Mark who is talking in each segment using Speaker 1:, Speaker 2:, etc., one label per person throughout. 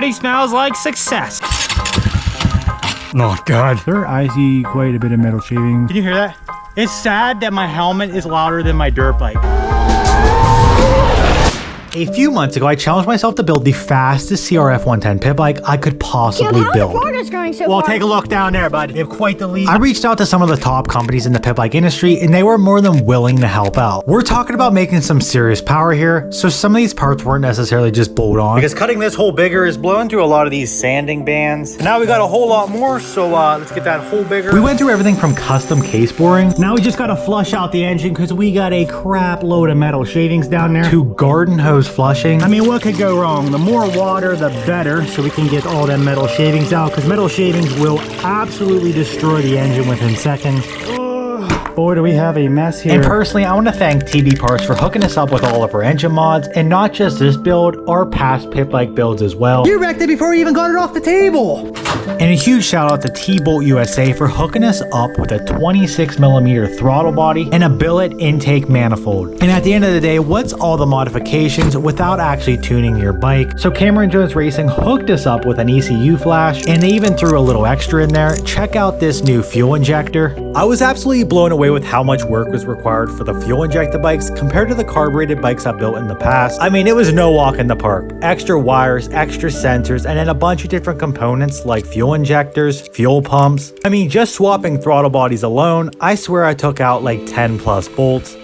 Speaker 1: already smells like success.
Speaker 2: Oh God. There I see quite a bit of metal shaving.
Speaker 1: Can you hear that? It's sad that my helmet is louder than my dirt bike. A few months ago, I challenged myself to build the fastest CRF110 pit bike I could possibly build. Well, take a look down there, bud. They have quite the lead. I reached out to some of the top companies in the pit bike industry, and they were more than willing to help out. We're talking about making some serious power here, so some of these parts weren't necessarily just bolt on. Because cutting this hole bigger is blowing through a lot of these sanding bands. And now we got a whole lot more, so let's get that hole bigger. We went through everything from custom case boring. Now we just gotta flush out the engine because we got a crap load of metal shavings down there. To garden hose flushing. I mean, what could go wrong? The more water, the better, so we can get all them metal shavings out, because metal shavings will absolutely destroy the engine within seconds. Boy, do we have a mess here. And personally, I want to thank TB Parts for hooking us up with all of our engine mods, and not just this build, our past pit bike builds as well. You wrecked it before we even got it off the table. And a huge shout out to T-Bolt USA for hooking us up with a 26mm throttle body and a billet intake manifold. And at the end of the day, what's all the modifications without actually tuning your bike? So Cameron Jones Racing hooked us up with an ECU flash, and they even threw a little extra in there. Check out this new fuel injector. I was absolutely blown away with how much work was required for the fuel injected bikes compared to the carbureted bikes I've built in the past. I mean, it was no walk in the park. Extra wires, extra sensors, and then a bunch of different components like fuel injectors, fuel pumps. I mean, just swapping throttle bodies alone, I swear I took out like 10 plus bolts.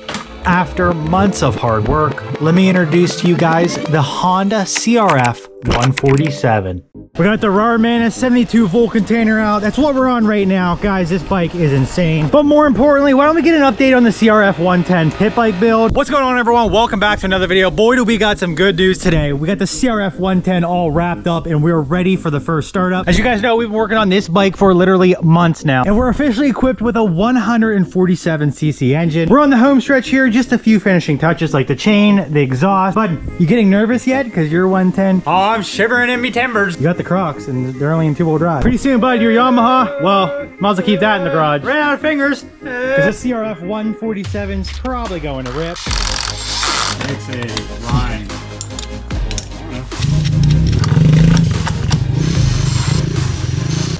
Speaker 1: After months of hard work, let me introduce to you guys the Honda CRF147. We got the Rawrr Manits 72 volt container out. That's what we're on right now. Guys, this bike is insane. But more importantly, why don't we get an update on the CRF110 pit bike build? What's going on, everyone? Welcome back to another video. Boy, do we got some good news today. We got the CRF110 all wrapped up and we're ready for the first startup. As you guys know, we've been working on this bike for literally months now. And we're officially equipped with a 147cc engine. We're on the home stretch here. Just a few finishing touches like the chain, the exhaust. But you getting nervous yet? Because you're 110. Oh, I'm shivering in me timbers.
Speaker 2: You got the Crocs and they're only in 2-wheel drive. Pretty soon, bud, your Yamaha, well, might as well keep that in the garage.
Speaker 1: Ran out of fingers.
Speaker 2: Because this CRF147's probably going to rip.
Speaker 3: It's a line.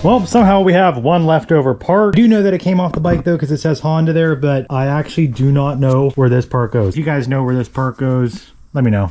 Speaker 2: Well, somehow we have one leftover part. I do know that it came off the bike though, because it says Honda there, but I actually do not know where this part goes. If you guys know where this part goes, let me know.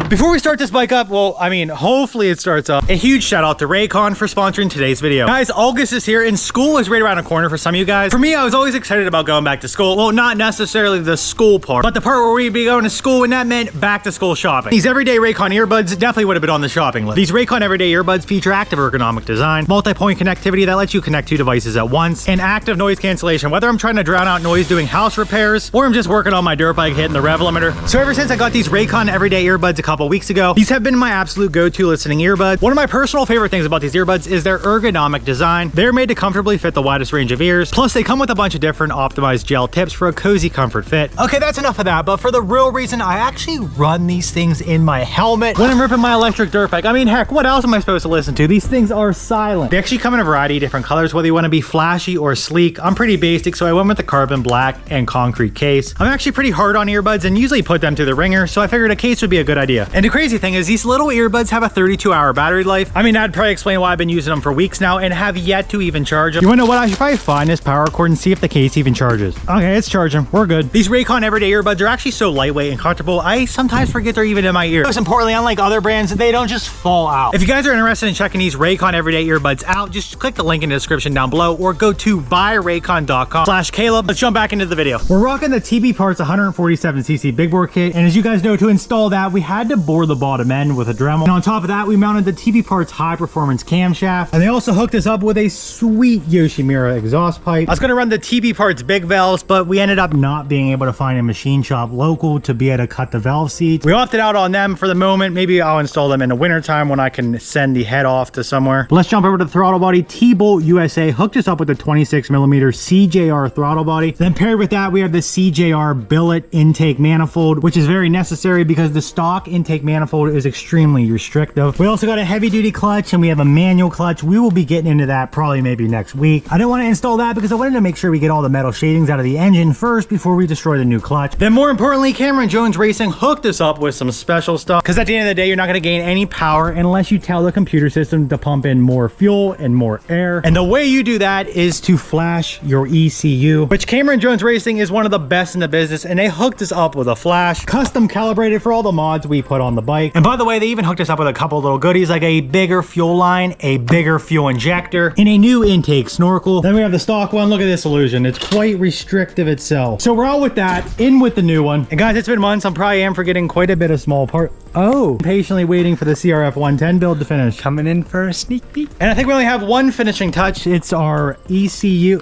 Speaker 2: Before we start this bike up, well, I mean, hopefully it starts up. A huge shout out to Raycon for sponsoring today's video. Guys, August is here and school is right around the corner for some of you guys. For me, I was always excited about going back to school. Well, not necessarily the school part, but the part where we'd be going to school, and that meant back to school shopping. These everyday Raycon earbuds definitely would have been on the shopping list. These Raycon everyday earbuds feature active ergonomic design, multi-point connectivity that lets you connect 2 devices at once, and active noise cancellation, whether I'm trying to drown out noise doing house repairs, or I'm just working on my dirt bike hitting the rev limiter. So ever since I got these Raycon everyday earbuds a couple weeks ago, these have been my absolute go-to listening earbuds. One of my personal favorite things about these earbuds is their ergonomic design. They're made to comfortably fit the widest range of ears. Plus, they come with a bunch of different optimized gel tips for a cozy comfort fit. Okay, that's enough of that, but for the real reason, I actually run these things in my helmet when I'm ripping my electric dirt bike. I mean, heck, what else am I supposed to listen to? These things are silent. They actually come in a variety of different colors, whether you want to be flashy or sleek. I'm pretty basic, so I went with the carbon black and concrete case. I'm actually pretty hard on earbuds and usually put them to the ringer, so I figured a case would be a good idea. And the crazy thing is these little earbuds have a 32-hour battery life. I mean, that'd probably explain why I've been using them for weeks now and have yet to even charge them. You wanna know what? I should probably find this power cord and see if the case even charges. Okay, it's charging. We're good. These Raycon everyday earbuds are actually so lightweight and comfortable, I sometimes forget they're even in my ear. Most importantly, unlike other brands, they don't just fall out. If you guys are interested in checking these Raycon everyday earbuds out, just click the link in the description down below or go to buyraycon.com/Caleb. Let's jump back into the video. We're rocking the TB Parts 147cc big bore kit, and as you guys know, to install that, we had to bore the bottom end with a Dremel. And on top of that, we mounted the TB Parts high performance camshaft, and they also hooked us up with a sweet Yoshimura exhaust pipe. I was gonna run the TB Parts big valves, but we ended up not being able to find a machine shop local to be able to cut the valve seats. We opted out on them for the moment. Maybe I'll install them in the winter time when I can send the head off to somewhere. But let's jump over to the throttle body. T-Bolt USA hooked us up with the 26mm CJR throttle body. Then paired with that, we have the CJR billet intake manifold, which is very necessary because the stock stock intake manifold is extremely restrictive. We also got a heavy duty clutch and we have a manual clutch. We will be getting into that probably maybe next week. I didn't want to install that because I wanted to make sure we get all the metal shavings out of the engine first before we destroy the new clutch. Then more importantly, Cameron Jones Racing hooked us up with some special stuff because at the end of the day, you're not going to gain any power unless you tell the computer system to pump in more fuel and more air. And the way you do that is to flash your ECU, which Cameron Jones Racing is one of the best in the business, and they hooked us up with a flash, custom calibrated for all the mods we put on the bike. And by the way, they even hooked us up with a couple little goodies like a bigger fuel line, a bigger fuel injector, and a new intake snorkel. Then we have the stock one. Look at this illusion. It's quite restrictive itself. So we're out with that, in with the new one. And guys, it's been months. I'm probably forgetting quite a bit of small part. Oh, patiently waiting for the CRF110 build to finish.
Speaker 3: Coming in for a sneak peek.
Speaker 2: And I think we only have one finishing touch. It's our ECU.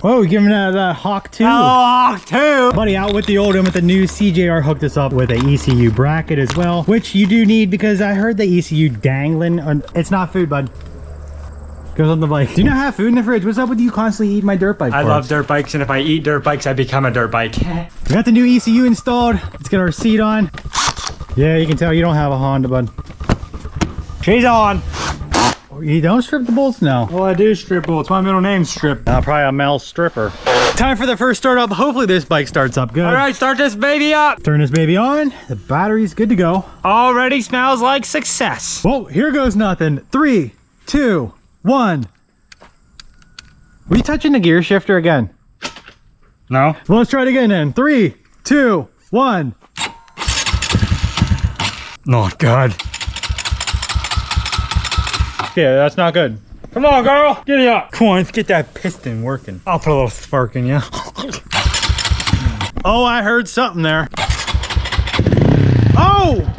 Speaker 2: Whoa, giving that Hawk 2.
Speaker 3: Oh, Hawk 2.
Speaker 2: Buddy, out with the old one with the new CJR hooked us up with a ECU bracket as well, which you do need because I heard the ECU dangling. It's not food, bud. Goes on the bike. Do you not have food in the fridge? What's up with you constantly eating my dirt bike
Speaker 3: I
Speaker 2: parts?
Speaker 3: love dirt bikes, and if I eat dirt bikes, I become a dirt bike.
Speaker 2: We got the new ECU installed. Let's get our seat on. Yeah, you can tell you don't have a Honda, bud.
Speaker 3: She's on.
Speaker 2: You don't strip the bolts now.
Speaker 3: Well, I do strip bolts. My middle name's Strip.
Speaker 2: Probably a Mel stripper. Time for the first start up. Hopefully this bike starts up good.
Speaker 3: All right, start this baby up.
Speaker 2: Turn this baby on. The battery's good to go.
Speaker 3: Already smells like success.
Speaker 2: Whoa, here goes nothing. 3, 2, 1. Were you touching the gear shifter again?
Speaker 3: No.
Speaker 2: Well, let's try it again then. 3, 2, 1.
Speaker 3: Not good.
Speaker 2: Yeah, that's not good.
Speaker 3: Come on, girl. Giddy up. Come on, let's get that piston working. I'll put a little spark in you.
Speaker 2: Oh, I heard something there. Oh!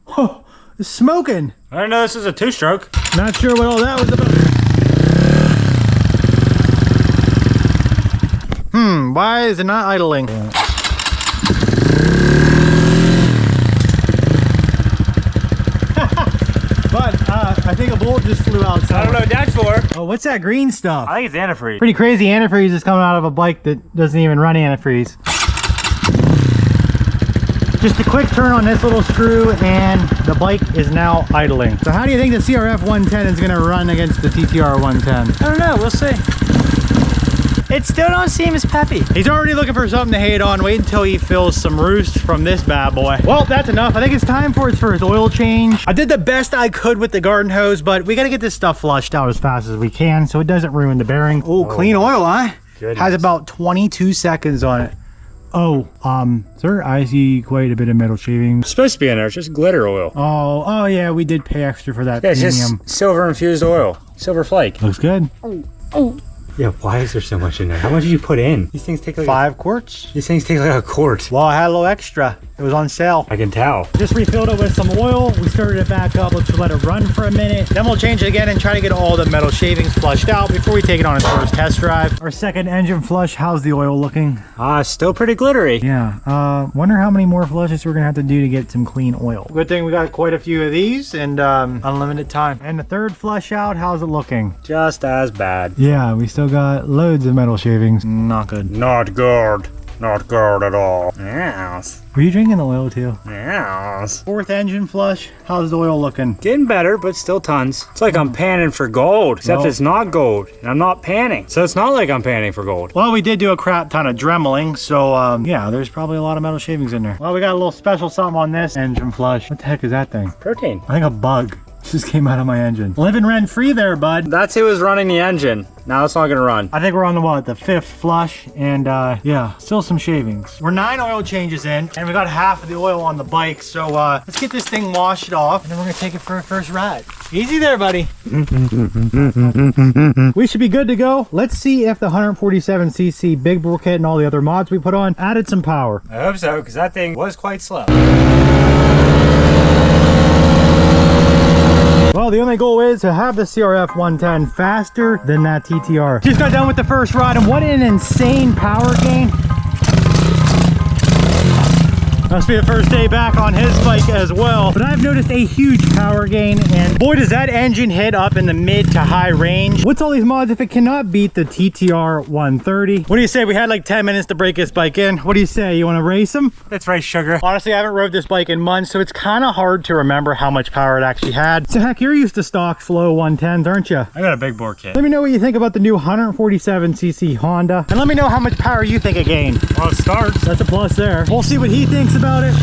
Speaker 2: Oh, it's smoking.
Speaker 3: I didn't know this was a two-stroke.
Speaker 2: Not sure what all that was about. Why is it not idling? I think a bolt just flew out.
Speaker 3: I don't know what that's for.
Speaker 2: Oh, what's that green stuff?
Speaker 3: I think it's antifreeze.
Speaker 2: Pretty crazy antifreeze is coming out of a bike that doesn't even run antifreeze. Just a quick turn on this little screw and the bike is now idling. So how do you think the CRF110 is gonna run against the TTR110?
Speaker 3: I don't know, we'll see. It still don't seem as peppy.
Speaker 2: He's already looking for something to hate on. Wait until he fills some roost from this bad boy. Well, that's enough. I think it's time for his first oil change. I did the best I could with the garden hose, but we gotta get this stuff flushed out as fast as we can so it doesn't ruin the bearing. Oh, clean oil, huh?
Speaker 3: Goodness.
Speaker 2: Has about 22 seconds on it. Oh, sir, I see quite a bit of metal shavings.
Speaker 3: It's supposed to be in there, it's just glitter oil.
Speaker 2: Oh yeah, we did pay extra for that
Speaker 3: Yeah, it's
Speaker 2: premium.
Speaker 3: just silver infused oil. Silver flake.
Speaker 2: Looks good.
Speaker 3: Yeah, why is there so much in there? How much did you put in? These things take like
Speaker 2: 5 quarts.
Speaker 3: These things take like a quart.
Speaker 2: Well, I had a little extra. It was on sale.
Speaker 3: I can tell.
Speaker 2: Just refilled it with some oil. We started it back up. Let's let it run for a minute. Then we'll change it again and try to get all the metal shavings flushed out before we take it on its first test drive. Our second engine flush. How's the oil looking?
Speaker 3: Still pretty glittery.
Speaker 2: Yeah. Wonder how many more flushes we're gonna have to do to get some clean oil. Good thing we got quite a few of these and unlimited time. And the third flush out, how's it looking?
Speaker 3: Just as bad.
Speaker 2: Yeah, we still got loads of metal shavings. Not good.
Speaker 3: Not good. Not good at all. Yes.
Speaker 2: Were you drinking the oil too?
Speaker 3: Yes.
Speaker 2: Fourth engine flush. How's the oil looking?
Speaker 3: Getting better, but still tons. It's like I'm panning for gold, except
Speaker 2: Well-
Speaker 3: it's not gold, and I'm not panning. So it's not like I'm panning for gold.
Speaker 2: Well, we did do a crap ton of dremeling, so yeah, there's probably a lot of metal shavings in there. Well, we got a little special something on this engine flush. What the heck is that thing?
Speaker 3: Protein.
Speaker 2: I think a bug just came out of my engine. Living rent free there, bud.
Speaker 3: That's who was running the engine. Now it's not gonna run.
Speaker 2: I think we're on the what, the 5th flush, and yeah, still some shavings. We're 9 oil changes in, and we got half of the oil on the bike, so let's get this thing washed off, and then we're gonna take it for a first ride. Easy there, buddy. We should be good to go. Let's see if the 147cc big bore kit and all the other mods we put on added some power.
Speaker 3: I hope so, because that thing was quite slow.
Speaker 2: Well, the only goal is to have the CRF110 faster than that TTR. Just got done with the first ride, and what an insane power gain. Must be the first day back on his bike as well. But I've noticed a huge power gain, and boy, does that engine hit up in the mid to high range. What's all these mods if it cannot beat the TTR130? What do you say? We had like 10 minutes to break this bike in. What do you say? You want to race him?
Speaker 3: That's right, sugar.
Speaker 2: Honestly, I haven't rode this bike in months, so it's kind of hard to remember how much power it actually had. So heck, you're used to stock slow 110s, aren't you?
Speaker 3: I got a big bore kit.
Speaker 2: Let me know what you think about the new 147cc Honda, and let me know how much power you think it gained.
Speaker 3: Well, it starts.
Speaker 2: That's a plus there. We'll see what he thinks about it.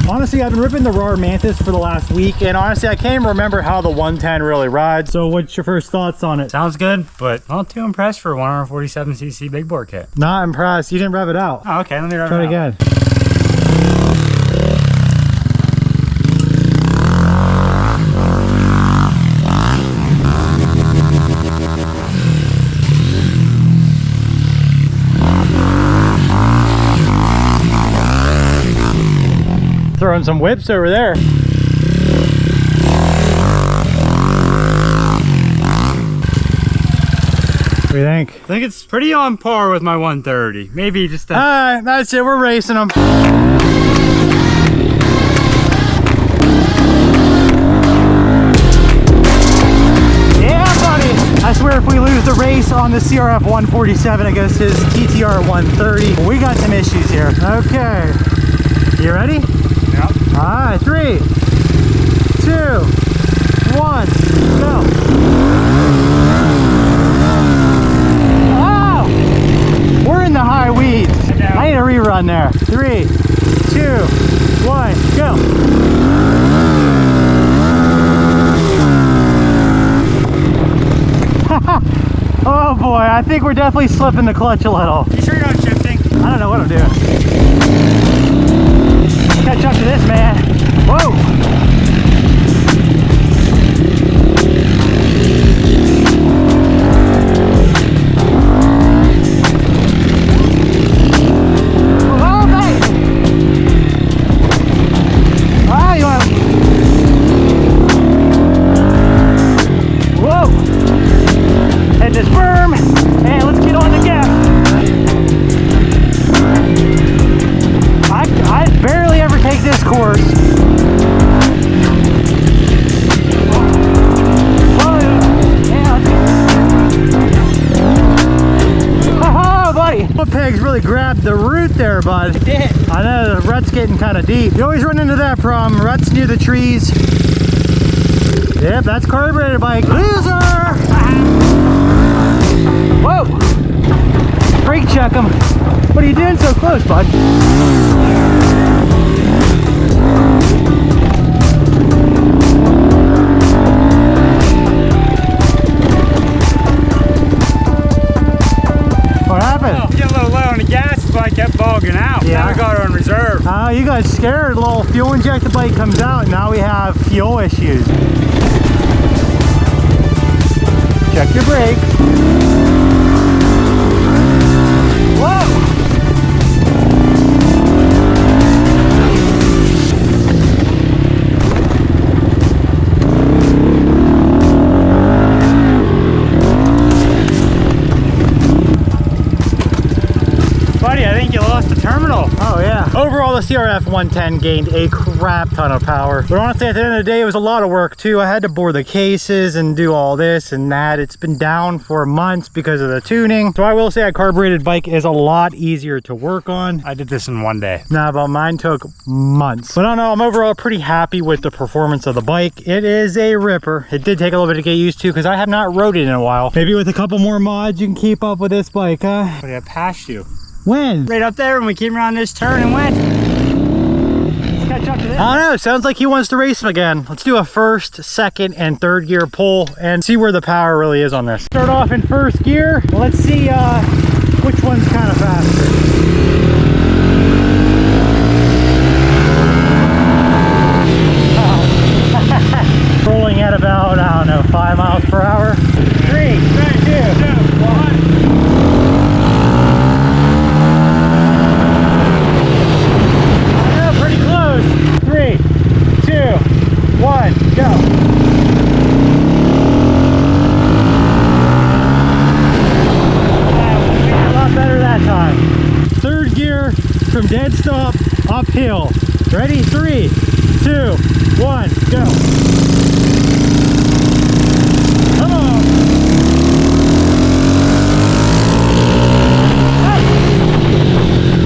Speaker 2: Honestly, I've been ripping the Rawrr Mantis for the last week, and honestly, I can't even remember how the 110 really rides. So what's your first thoughts on it?
Speaker 3: Sounds good, but not too impressed for a 147cc big bore kit.
Speaker 2: Not impressed. You didn't rev it out.
Speaker 3: Oh, okay, let me
Speaker 2: Try it again. Throwing some whips over there.
Speaker 3: What
Speaker 2: do you think?
Speaker 3: I think it's pretty on par with my 130. Maybe just a...
Speaker 2: Alright, that's it. We're racing them. Yeah, buddy. I swear if we lose the race on the CRF147 against his TTR130, we got some issues here. Okay. You ready?
Speaker 3: Yep.
Speaker 2: Alright, 3, 2, 1, go. Oh! We're in the high weeds. I need a rerun there. 3, 2, 1, go. Oh boy, I think we're definitely slipping the clutch a little.
Speaker 3: You sure you're not shifting?
Speaker 2: I don't know what I'm doing. Catch up to this, man. Whoa! Oh, mate! Ah, you want... Whoa! Head this berm, and let's get on the gas. I barely ever take this course. Oh, buddy. Foot pegs really grabbed the root there, bud.
Speaker 3: It did.
Speaker 2: I know, the rut's getting kind of deep. You always run into that problem. Ruts near the trees. Yep, that's carburetor bike. Loser! Whoa! Brake check him. What are you doing so close, bud? What happened?
Speaker 3: Oh, get a little low on the gas, so I kept bogging out.
Speaker 2: Yeah.
Speaker 3: Now we got her on reserve.
Speaker 2: Oh, you got scared. A little fuel injected bike comes out, and now we have fuel issues. Check your brakes. Whoa!
Speaker 3: Buddy, I think you lost the terminal.
Speaker 2: Oh yeah. Overall, the CRF110 gained a crap ton of power. But honestly, at the end of the day, it was a lot of work too. I had to bore the cases and do all this and that. It's been down for months because of the tuning. So I will say a carbureted bike is a lot easier to work on.
Speaker 3: I did this in one day.
Speaker 2: Nah, but mine took months. But I don't know, I'm overall pretty happy with the performance of the bike. It is a ripper. It did take a little bit to get used to because I have not rode it in a while. Maybe with a couple more mods, you can keep up with this bike, huh?
Speaker 3: Buddy, I passed you.
Speaker 2: When?
Speaker 3: Right up there when we came around this turn and went.
Speaker 2: Catch up to this. I don't know, sounds like he wants to race him again. Let's do a first, second, and third gear pull and see where the power really is on this. Start off in first gear. Let's see which one's kind of faster. Rolling at about, I don't know, 5 miles per hour. 3, 2, 1. Pretty close. 3, 2, 1, go. A lot better that time. Third gear from dead stop uphill. Ready? 3, 2, 1, go. Come on.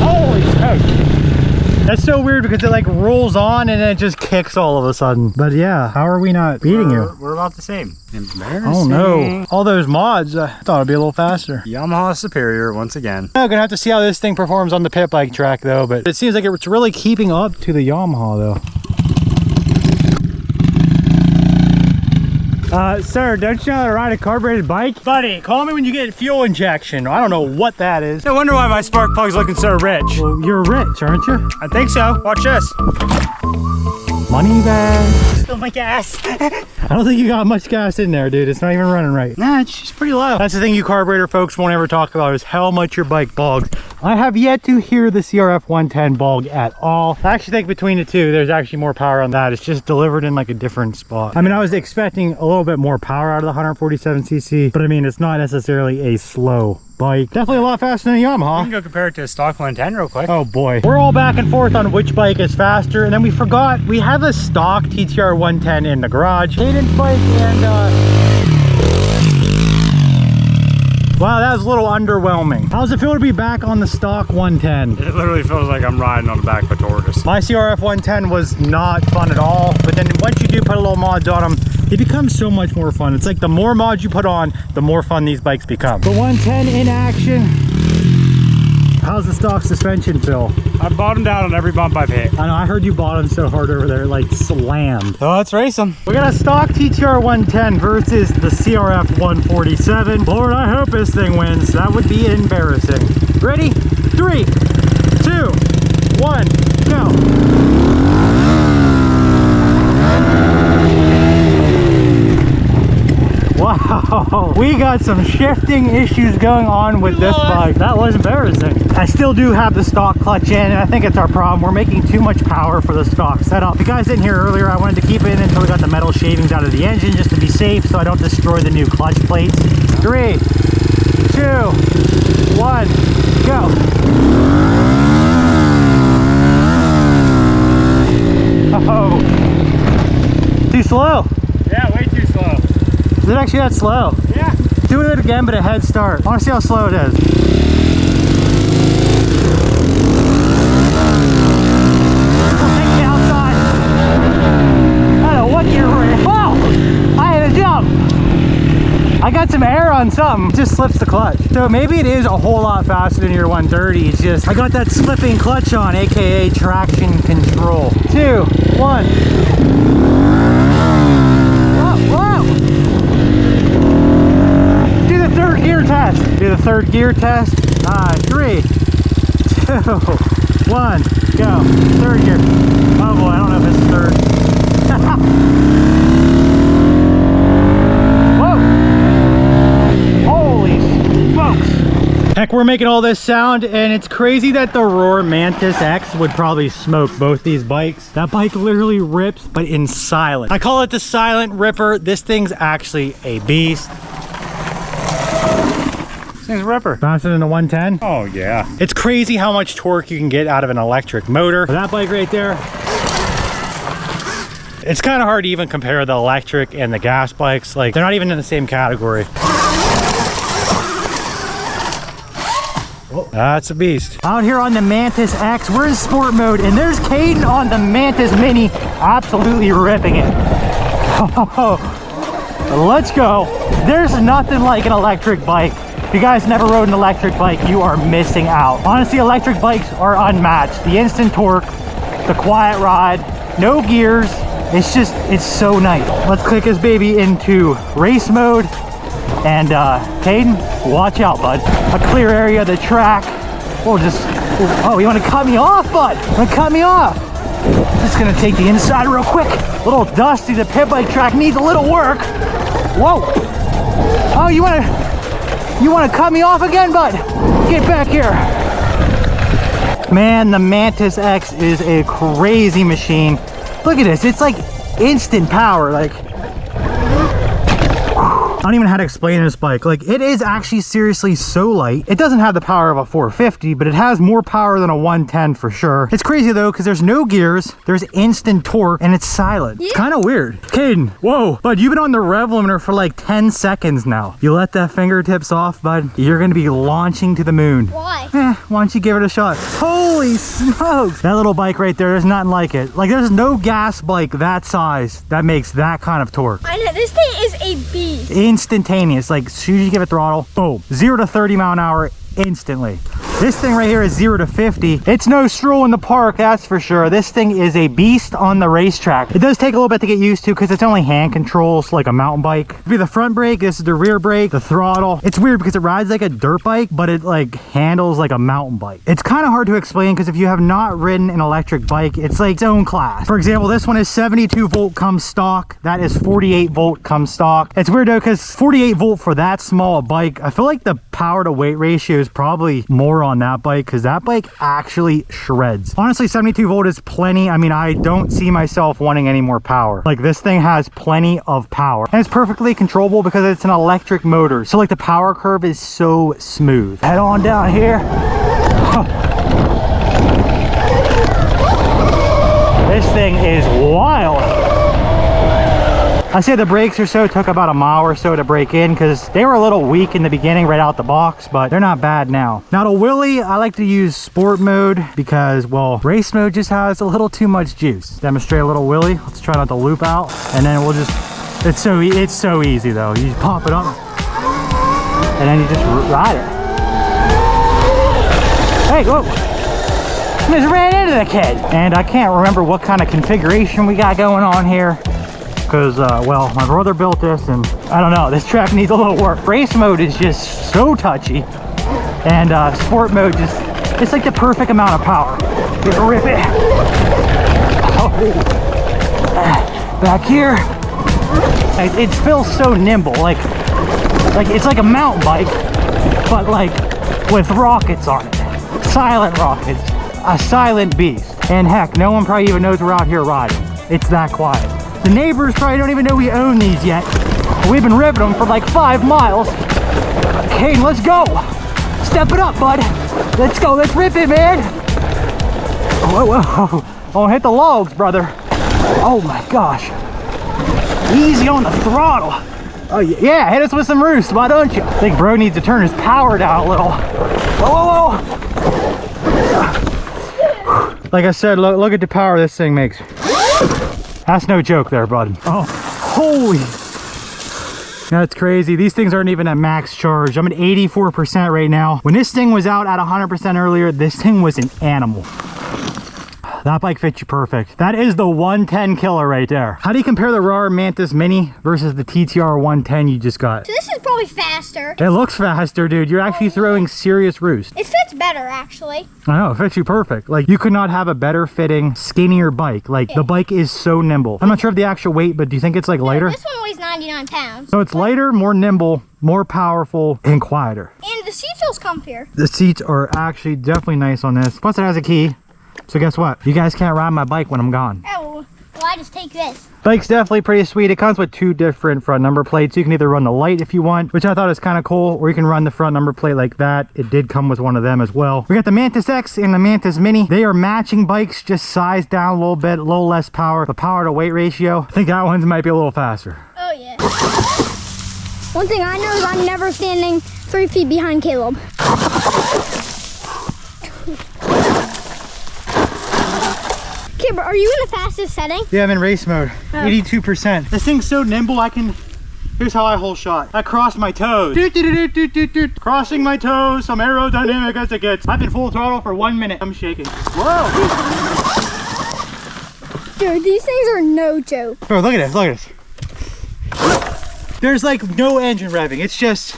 Speaker 2: Holy smoke. That's so weird because it like rolls on and then it just kicks all of a sudden. But yeah, how are we not beating you?
Speaker 3: We're about the same. Embarrassing.
Speaker 2: Oh no. All those mods, I thought it'd be a little faster.
Speaker 3: Yamaha superior once again.
Speaker 2: I'm gonna have to see how this thing performs on the pit bike track though, but it seems like it's really keeping up to the Yamaha though.
Speaker 3: Sir, don't you know how to ride a carbureted bike?
Speaker 2: Buddy, call me when you get fuel injection. I don't know what that is.
Speaker 3: No wonder why my spark plug's looking so rich.
Speaker 2: Well, you're rich, aren't you?
Speaker 3: I think so. Watch this.
Speaker 2: Money bag.
Speaker 3: Oh my gas.
Speaker 2: I don't think you got much gas in there, dude. It's not even running right.
Speaker 3: Nah, it's just pretty low.
Speaker 2: That's the thing you carburetor folks won't ever talk about is how much your bike bogs. I have yet to hear the CRF110 bog at all. I actually think between the two, there's actually more power on that. It's just delivered in like a different spot. I mean, I was expecting a little bit more power out of the 147cc, but I mean, it's not necessarily a slow bike. Definitely a lot faster than a Yamaha.
Speaker 3: We can go compare it to a stock 110 real quick.
Speaker 2: Oh boy. We're all back and forth on which bike is faster, and then we forgot we have a stock TTR 110 in the garage. Hayden's bike and wow, that was a little underwhelming. How's it feel to be back on the stock 110?
Speaker 3: It literally feels like I'm riding on the back of a tortoise.
Speaker 2: My CRF 110 was not fun at all, but then once you do put a little mods on them, it becomes so much more fun. It's like the more mods you put on, the more fun these bikes become. The 110 in action. How's the stock suspension feel?
Speaker 3: I bottomed out on every bump I've hit.
Speaker 2: I know, I heard you bottomed so hard over there, like slammed.
Speaker 3: So let's race them.
Speaker 2: We got a stock TTR 110 versus the CRF 147. Lord, I hope this thing wins. That would be embarrassing. Ready? 3, 2, 1, go. Wow, we got some shifting issues going on with this bike. That was embarrassing. I still do have the stock clutch in, and I think it's our problem. We're making too much power for the stock setup. If you guys didn't hear earlier, I wanted to keep it in until we got the metal shavings out of the engine just to be safe so I don't destroy the new clutch plates. 3, 2, 1, go. Oh, too slow.
Speaker 3: Yeah, way too slow.
Speaker 2: Is it actually that slow?
Speaker 3: Yeah.
Speaker 2: Do it again, but a head start. I want to see how slow it is. Take me outside. I don't know what gear we're in. Oh! I had a jump. I got some air on something. It just slips the clutch. So maybe it is a whole lot faster than your 130. It's just, I got that slipping clutch on, aka traction control. 2, 1. Third gear test. Do the third gear test. 3, 2, 1, go. Third gear. Oh boy, I don't know if it's third. Whoa! Holy smokes! Heck, we're making all this sound, and it's crazy that the Rawrr Mantis X would probably smoke both these bikes. That bike literally rips, but in silent. I call it the silent ripper. This thing's actually a beast.
Speaker 3: This thing's a ripper.
Speaker 2: Faster than a 110?
Speaker 3: Oh yeah.
Speaker 2: It's crazy how much torque you can get out of an electric motor. That bike right there, it's kind of hard to even compare the electric and the gas bikes. Like, they're not even in the same category. Oh, that's a beast. Out here on the Mantis X, we're in sport mode, and there's Caden on the Mantis Mini absolutely ripping it. Let's go. There's nothing like an electric bike. If you guys never rode an electric bike, you are missing out. Honestly, electric bikes are unmatched. The instant torque, the quiet ride, no gears. It's so nice. Let's click this baby into race mode. And Caden, watch out, bud. A clear area of the track. We'll just, oh, you want to cut me off, bud? You want to cut me off? Just gonna take the inside real quick. A little dusty, the pit bike track needs a little work. Whoa. Oh, you wanna cut me off again, bud? Get back here. Man, the Mantis X is a crazy machine. Look at this, it's like instant power. Like, don't even know how to explain this bike. Like, it is actually seriously so light. It doesn't have the power of a 450, but it has more power than a 110 for sure. It's crazy though, because there's no gears, there's instant torque, and it's silent. It's kind of weird. Caden, whoa, bud, you've been on the rev limiter for like 10 seconds now. You let that fingertips off, bud, you're gonna be launching to the moon.
Speaker 4: Why?
Speaker 2: Why don't you give it a shot? Holy smokes! That little bike right there, there's nothing like it. Like, there's no gas bike that size that makes that kind of torque.
Speaker 4: I know, this thing is a beast.
Speaker 2: Instantaneous. Like, as soon as you give it throttle, boom, 0 to 30 mile an hour instantly. This thing right here is 0 to 50. It's no stroll in the park, that's for sure. This thing is a beast on the racetrack. It does take a little bit to get used to because it's only hand controls like a mountain bike. It'd be the front brake, this is the rear brake, the throttle. It's weird because it rides like a dirt bike, but it like handles like a mountain bike. It's kind of hard to explain because if you have not ridden an electric bike, it's like its own class. For example, this one is 72 volt comes stock. That is 48 volt comes stock. It's weird though because 48 volt for that small a bike, I feel like the power to weight ratio is probably more on that bike because that bike actually shreds. Honestly, 72 volt is plenty. I mean, I don't see myself wanting any more power. Like, this thing has plenty of power and it's perfectly controllable because it's an electric motor. So like the power curve is so smooth. Head on down here. This thing is wild. I say the brakes or so took about a mile or so to break in because they were a little weak in the beginning right out the box, but they're not bad now. Now to wheelie, I like to use sport mode because, well, race mode just has a little too much juice. Demonstrate a little wheelie. Let's try not to loop out, and then we'll just, it's so easy though. You just pop it up and then you just ride it. Hey, whoa. Just ran into the kid. And I can't remember what kind of configuration we got going on here. Because, well, my brother built this and I don't know, this track needs a little work. Race mode is just so touchy. And sport mode just, it's like the perfect amount of power. Just rip it. Oh. Back here. It feels so nimble. Like it's like a mountain bike, but like with rockets on it. Silent rockets. A silent beast. And heck, no one probably even knows we're out here riding. It's that quiet. The neighbors probably don't even know we own these yet. We've been ripping them for like 5 miles. Okay, let's go. Step it up, bud. Let's go, let's rip it, man. Whoa, whoa. Don't hit the logs, brother. Oh my gosh. Easy on the throttle. Oh yeah, hit us with some roost, why don't you? I think bro needs to turn his power down a little. Whoa, whoa, whoa. Like I said, look at the power this thing makes. That's no joke there, bud. Oh, holy. That's crazy. These things aren't even at max charge. I'm at 84% right now. When this thing was out at 100% earlier, this thing was an animal. That bike fits you perfect. That is the 110 killer right there. How do you compare the Rawrr Mantis Mini versus the TTR 110 you just got?
Speaker 4: So this is probably faster.
Speaker 2: It looks faster, dude. You're actually throwing serious roost.
Speaker 4: It fits better, actually.
Speaker 2: I know, it fits you perfect. Like, you could not have a better fitting, skinnier bike. Like, the bike is so nimble. I'm not sure of the actual weight, but do you think it's like lighter?
Speaker 4: This one weighs 99 pounds.
Speaker 2: So it's lighter, more nimble, more powerful, and quieter.
Speaker 4: And the seat feels comfier.
Speaker 2: The seats are actually definitely nice on this. Plus it has a key. So guess what? You guys can't ride my bike when I'm gone.
Speaker 4: Oh, well, I just take this.
Speaker 2: Bike's definitely pretty sweet. It comes with 2 different front number plates. You can either run the light if you want, which I thought is kind of cool, or you can run the front number plate like that. It did come with one of them as well. We got the Mantis X and the Mantis Mini. They are matching bikes, just sized down a little bit, a little less power. The power to weight ratio, I think that one's might be a little faster.
Speaker 4: Oh, yeah. One thing I know is I'm never standing 3 feet behind Caleb. Okay, but are you in the fastest setting?
Speaker 2: Yeah, I'm in race mode. 82%. This thing's so nimble, here's how I hold shot. I cross my toes. Crossing my toes, some aerodynamic as it gets. I've been full throttle for 1 minute. I'm shaking. Whoa!
Speaker 4: Dude, these things are no joke.
Speaker 2: Bro, look at this, look at this. There's like no engine revving. It's just...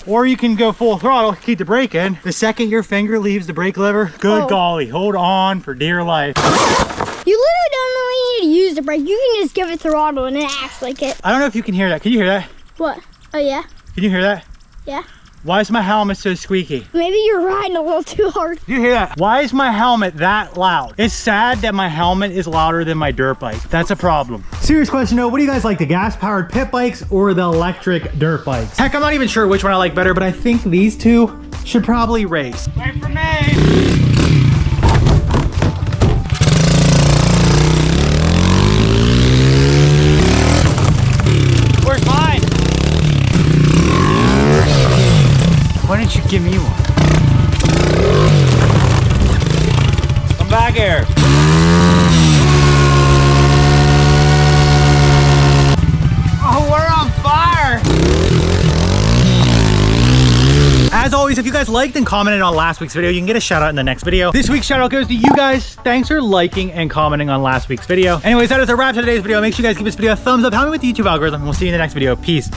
Speaker 2: Or you can go full throttle, keep the brake in. The second your finger leaves the brake lever, good golly, hold on for dear life.
Speaker 4: You literally don't really need to use the brake. You can just give it throttle and it acts like it.
Speaker 2: I don't know if you can hear that. Can you hear that?
Speaker 4: What? Oh, yeah?
Speaker 2: Can you hear that?
Speaker 4: Yeah.
Speaker 3: Why is my helmet so squeaky?
Speaker 4: Maybe you're riding a little too hard.
Speaker 3: You hear that? Why is my helmet that loud? It's sad that my helmet is louder than my dirt bike. That's a problem.
Speaker 2: Serious question though, what do you guys like, the gas-powered pit bikes or the electric dirt bikes?
Speaker 1: Heck, I'm not even sure which one I like better, but I think these two should probably race.
Speaker 3: Wait for me. Where's mine? Why didn't you give me one? Come back here. Oh, we're on fire.
Speaker 1: As always, if you guys liked and commented on last week's video, you can get a shout out in the next video. This week's shout out goes to you guys. Thanks for liking and commenting on last week's video. Anyways, that is a wrap to today's video. Make sure you guys give this video a thumbs up. Help me with the YouTube algorithm. We'll see you in the next video. Peace.